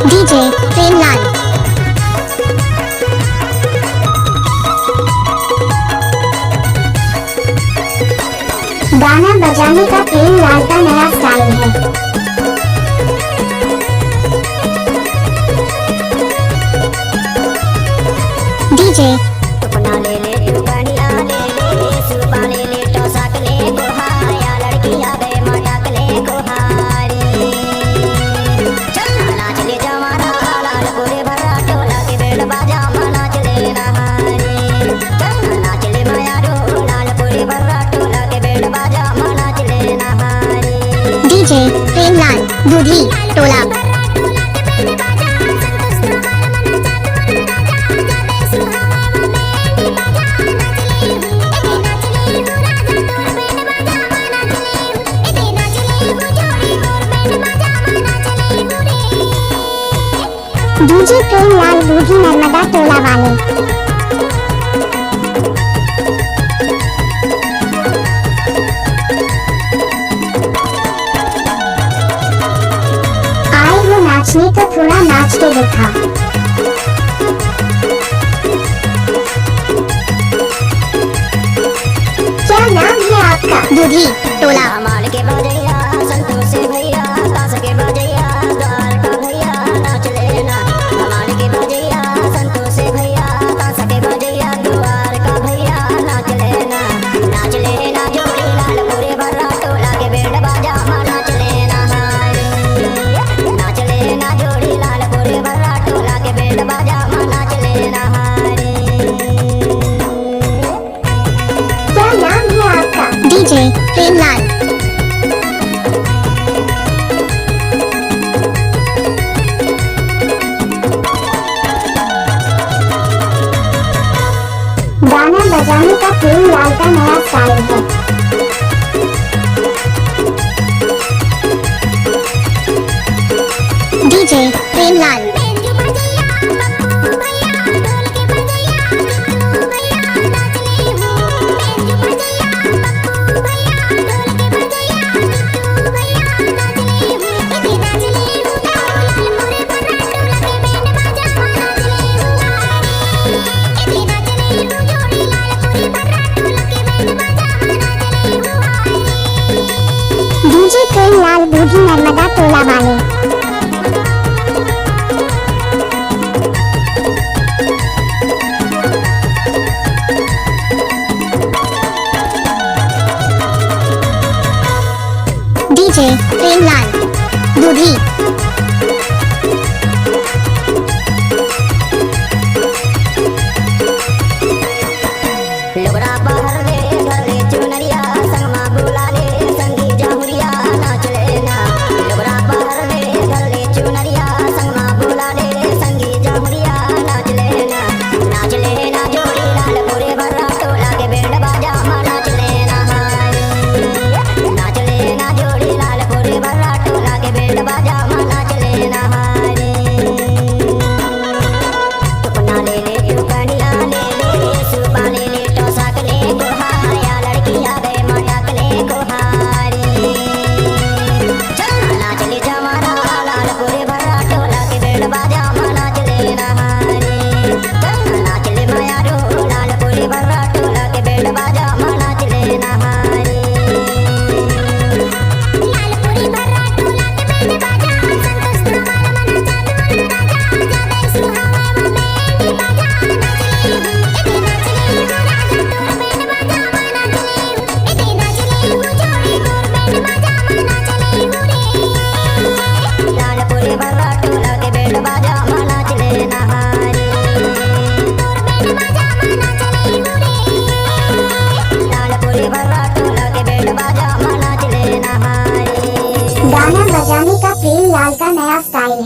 DJ Premlal. गाना बजाने का प्रेमलाल का नया स्टाइल है। डीजे डीजे प्रेमलाल दूधी टोला। डीजे प्रेमलाल दूधी नर्मदा टोला वाले। नाचने तो थोड़ा नाच के देखा। क्या नाम है आपका? दूधी टोला। माल के बजैया संतोष से भैया कास के बजैया द्वार का भैया नाच लेना। माल के बजैया संतोष से भैया कास के बजैया द्वार का भैया नाच लेना। नाच लेना जोड़ी लाल पूरे भरा टोला के बैंड बाजा नाच लेना। नाच लेना जोड़ी लाल पूरे भरा टोला के बैंड बाजा नाच लेना। क्या नाम है आपका? डीजे प्रेमलाल। गाना बजाने का प्रेमलाल का नया स्टाइल है। डीजे प्रेमलाल। डीजे प्रेमलाल दूधी नर्मदा टोला वाले। डीजे प्रेमलाल दूधी। लोगरा बाहर ले घर ले चुनरिया संगमा बुला ले संगी जमुरिया नाच लेना। लोगरा बाहर ले घर ले चुनरिया संगमा बुला ले संगी जमुरिया नाच लेना। नाच लेना जोड़ी लाल पूरे भरा टोला के बैंड बाजा नाच लेना। नाच लेना जोड़ी लाल पूरे भरा टोला के बैंड बाजा नाच लेना। टुकना ले ले टुकड़िया ले ले सुपा ले ले कोहाया लड़किया गए मटकले कोहारी। नाच ले जमाना लाल पूरे भरा टोला के बैंड बाजा नाच लेना। नाच ले मायारो लाल पूरे भरा टोला के बैंड बाजा नाच लेना। लाल पूरे भरा टोला के बैंड बाजा संतोष तुम्हारा मना जादू राजा जादे सुहावा में बाजा नाच ले। लाल पूरे भरा टोला के बैंड बाजा नाच लेना। लाल पूरे भरा टोला के बैंड बाजा नाच लेना। गाना बजाने का प्रेमलाल का नया स्टाइल है।